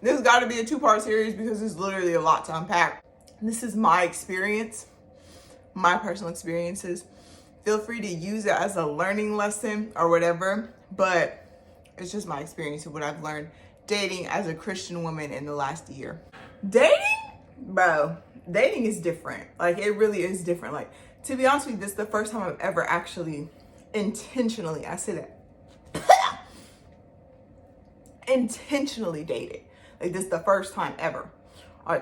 This got to be a 2-part series because there's literally a lot to unpack. This is my experience, my personal experiences. Feel free to use it as a learning lesson or whatever, but it's just my experience of what I've learned dating as a Christian woman in the last year. Dating? Bro, dating is different. Like, it really is different. Like, to be honest with you, this is the first time I've ever actually intentionally, I say that, intentionally dated. Like, this is the first time ever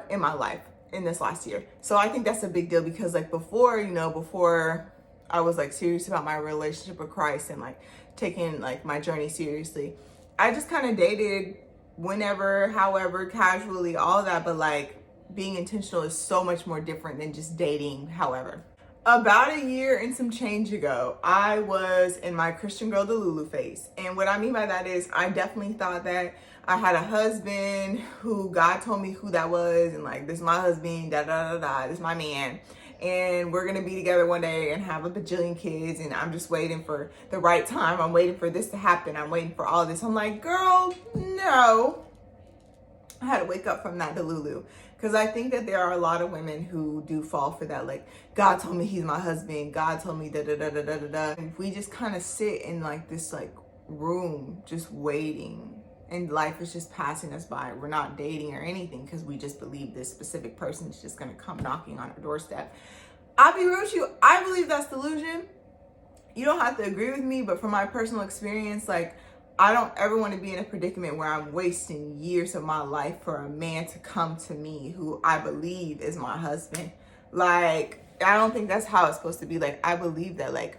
in my life in this last year. So I think that's a big deal because, like, before I was like serious about my relationship with Christ and like taking like my journey seriously, I just kind of dated whenever, however, casually, all that. But like, being intentional is so much more different than just dating, however. About a year and some change ago, I was in my Christian Girl Delulu phase. And what I mean by that is I definitely thought that I had a husband who God told me who that was. And like, this is my husband, da da da da, this is my man. And we're gonna be together one day and have a bajillion kids. And I'm just waiting for the right time. I'm waiting for this to happen. I'm waiting for all this. I'm like, girl, no. I had to wake up from that Delulu. Because I think that there are a lot of women who do fall for that. Like, God told me he's my husband. God told me da da da da da da da. And we just kind of sit in like this like room just waiting. And life is just passing us by. We're not dating or anything because we just believe this specific person is just going to come knocking on our doorstep. I'll be real with you. I believe that's delusion. You don't have to agree with me, but from my personal experience, like, I don't ever want to be in a predicament where I'm wasting years of my life for a man to come to me who I believe is my husband. Like, I don't think that's how it's supposed to be. Like, I believe that, like,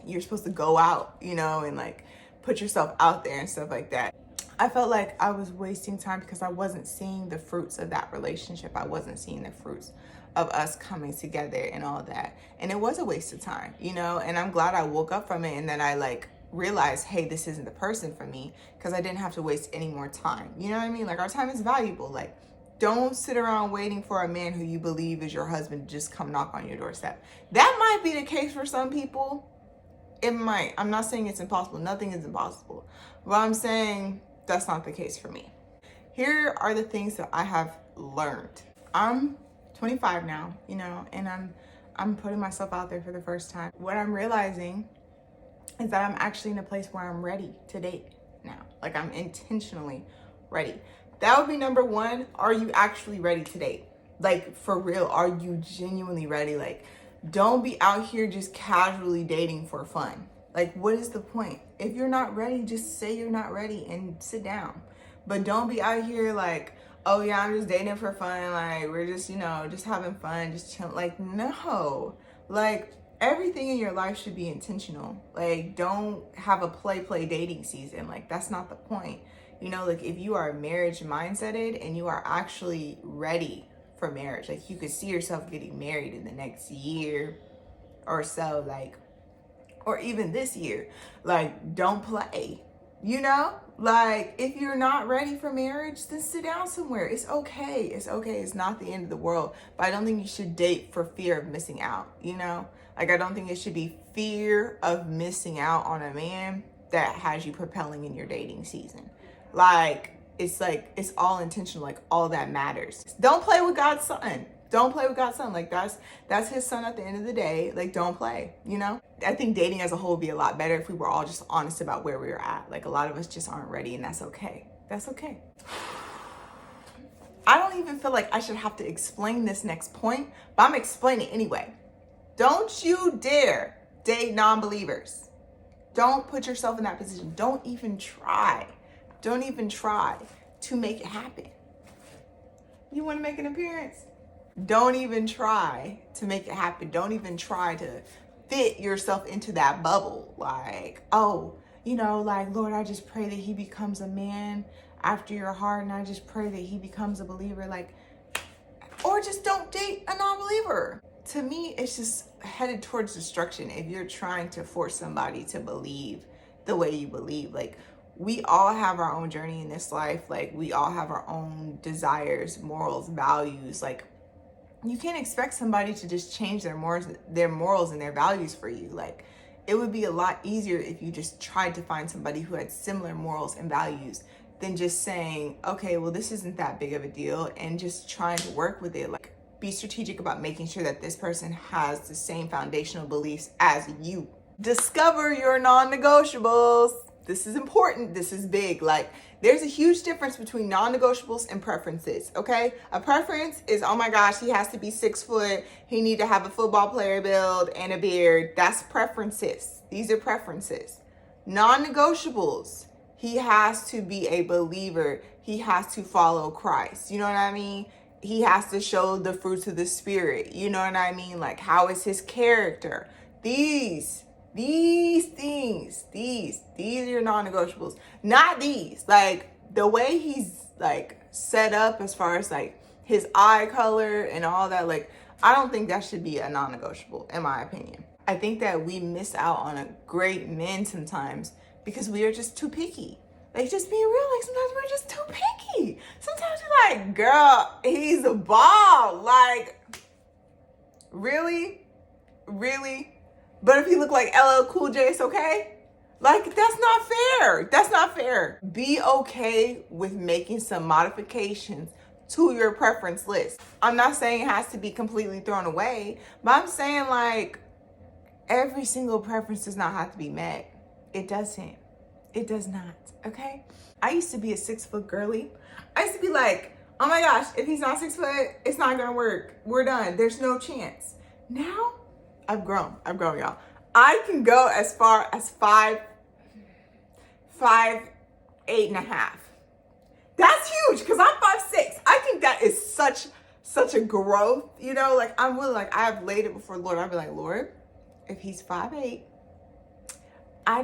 you're supposed to go out, you know, and like put yourself out there and stuff like that. I felt like I was wasting time because I wasn't seeing the fruits of that relationship. I wasn't seeing the fruits of us coming together and all that. And it was a waste of time, you know, and I'm glad I woke up from it and then I like realized, hey, this isn't the person for me because I didn't have to waste any more time. You know what I mean? Like, our time is valuable. Like, don't sit around waiting for a man who you believe is your husband to just come knock on your doorstep. That might be the case for some people. It might. I'm not saying it's impossible. Nothing is impossible. But I'm saying that's not the case for me. Here are the things that I have learned. I'm 25 now, you know, and I'm putting myself out there for the first time. What I'm realizing is that I'm actually in a place where I'm ready to date now. Like, I'm intentionally ready. That would be number one. Are you actually ready to date? Like, for real, are you genuinely ready? Like, don't be out here just casually dating for fun. Like, what is the point? If you're not ready, just say you're not ready and sit down. But don't be out here like, oh yeah, I'm just dating for fun. Like, we're just, you know, just having fun, just chill. Like, no. Like, everything in your life should be intentional. Like, don't have a play dating season. Like, that's not the point. You know, like, if you are marriage mindseted and you are actually ready for marriage, like, you could see yourself getting married in the next year or so, like, or even this year, like, don't play, you know? Like, if you're not ready for marriage, then sit down somewhere. It's okay. It's okay. It's not the end of the world. But I don't think you should date for fear of missing out, you know? Like, I don't think it should be fear of missing out on a man that has you propelling in your dating season. Like, it's all intentional. Like, all that matters. Don't play with God's son. Don't play with God's son. Like, that's his son at the end of the day. Like, don't play, you know? I think dating as a whole would be a lot better if we were all just honest about where we were at. Like, a lot of us just aren't ready, and that's okay. That's okay. I don't even feel like I should have to explain this next point, but I'm explaining anyway. Don't you dare date non-believers. Don't put yourself in that position. Don't even try. Don't even try to make it happen. You want to make an appearance? Don't even try to make it happen. Don't even try to fit yourself into that bubble. Like, oh, you know, like, Lord, I just pray that he becomes a man after your heart, and I just pray that he becomes a believer. Like, or just don't date a non-believer. To me, it's just headed towards destruction if you're trying to force somebody to believe the way you believe. Like, we all have our own journey in this life. Like, we all have our own desires, morals, values. Like, you can't expect somebody to just change their morals and their values for you. Like, it would be a lot easier if you just tried to find somebody who had similar morals and values than just saying, okay, well, this isn't that big of a deal, and just trying to work with it. Like, be strategic about making sure that this person has the same foundational beliefs as you. Discover your non-negotiables. This is important. This is big. Like, there's a huge difference between non-negotiables and preferences, okay? A preference is, oh my gosh, he has to be 6 foot. He need to have a football player build and a beard. That's preferences. These are preferences. Non-negotiables, he has to be a believer. He has to follow Christ. You know what I mean? He has to show the fruits of the Spirit. You know what I mean? Like, how is his character? These things, these are your non-negotiables. Not these. Like, the way he's, like, set up as far as, like, his eye color and all that, like, I don't think that should be a non-negotiable, in my opinion. I think that we miss out on a great men sometimes because we are just too picky. Like, just being real, like, sometimes we're just too picky. Sometimes you're like, girl, he's a ball. Like, really? But if you look like LL Cool J, it's okay? Like, that's not fair. That's not fair. Be okay with making some modifications to your preference list. I'm not saying it has to be completely thrown away, but I'm saying, like, every single preference does not have to be met. It doesn't. It does not, okay? I used to be a 6 foot girly. I used to be like, oh my gosh, if he's not 6 foot, it's not gonna work. We're done. There's no chance. Now, I've grown, y'all. I can go as far as 5'8.5". That's huge, because I'm 5'6". I think that is such a growth, you know? Like, I'm willing, like, I've laid it before the Lord. I'd be like, Lord, if he's 5'8", I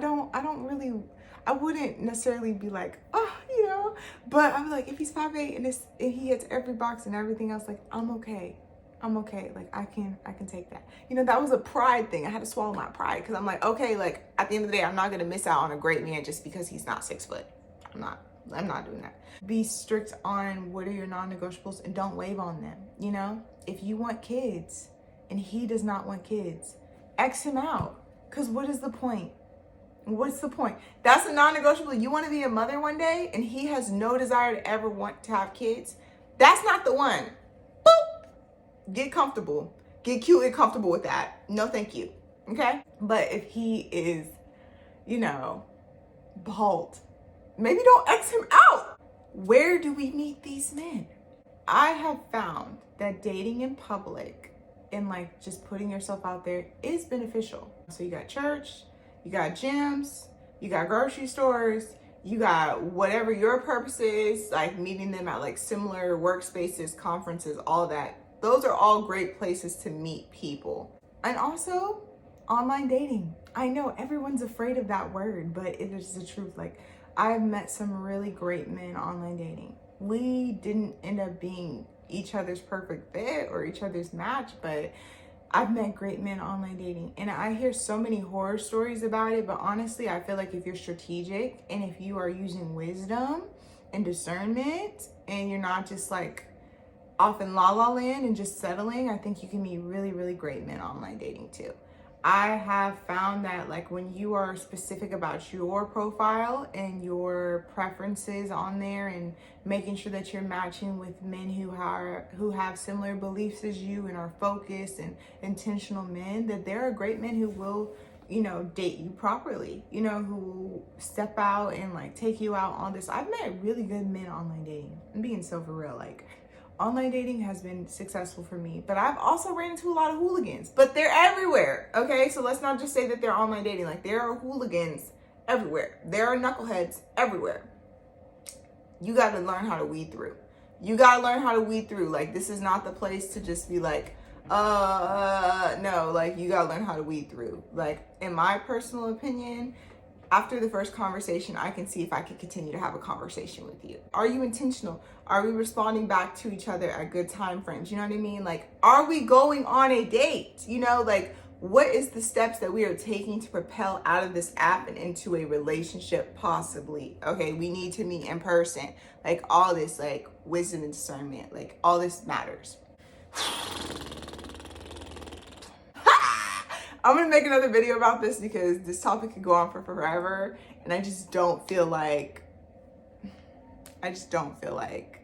wouldn't necessarily be like, oh, you know, but I'm like, if he's 5'8" and he hits every box and everything else, like, I'm okay. Like, I can take that. You know, that was a pride thing. I had to swallow my pride because I'm like, okay, like, at the end of the day, I'm not going to miss out on a great man just because he's not 6 foot. I'm not doing that. Be strict on what are your non-negotiables and don't wave on them. You know, if you want kids and he does not want kids, X him out. Because what is the point? What's the point? That's a non-negotiable. You want to be a mother one day and he has no desire to ever want to have kids. That's not the one. Boop. Get comfortable. Get cute and comfortable with that. No, thank you. Okay? But if he is, you know, bald, maybe don't X him out. Where do we meet these men? I have found that dating in public and, like, just putting yourself out there is beneficial. So you got church, you got gyms, you got grocery stores, you got whatever your purpose is, like meeting them at, like, similar workspaces, conferences, all that. Those are all great places to meet people. And also, online dating. I know everyone's afraid of that word, but it is the truth. Like, I've met some really great men online dating. We didn't end up being each other's perfect fit or each other's match, but I've met great men online dating. And I hear so many horror stories about it, but honestly, I feel like if you're strategic and if you are using wisdom and discernment and you're not just, like, off in la la land and just settling, I think you can meet really, really great men online dating too. I have found that, like, when you are specific about your profile and your preferences on there and making sure that you're matching with men who have similar beliefs as you and are focused and intentional men, that there are great men who will, you know, date you properly, you know, who will step out and, like, take you out on this. I've met really good men online dating. I'm being so for real. Like, online dating has been successful for me, but I've also ran into a lot of hooligans, but they're everywhere, okay? So let's not just say that they're online dating. Like, there are hooligans everywhere. There are knuckleheads everywhere. You got to learn how to weed through. Like, this is not the place to just be like, no, like, you got to learn how to weed through. Like, in my personal opinion, after the first conversation, I can see if I can continue to have a conversation with you. Are you intentional? Are we responding back to each other at good time frames? You know what I mean? Like, are we going on a date? You know, like, what is the steps that we are taking to propel out of this app and into a relationship possibly? Okay, we need to meet in person. Like, all this, like, wisdom and discernment, like, all this matters. I'm gonna make another video about this because this topic could go on for forever, and I just don't feel like I just don't feel like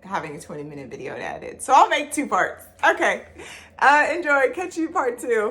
having a 20-minute video to edit. So I'll make 2 parts. Okay. Enjoy. Catch you part 2.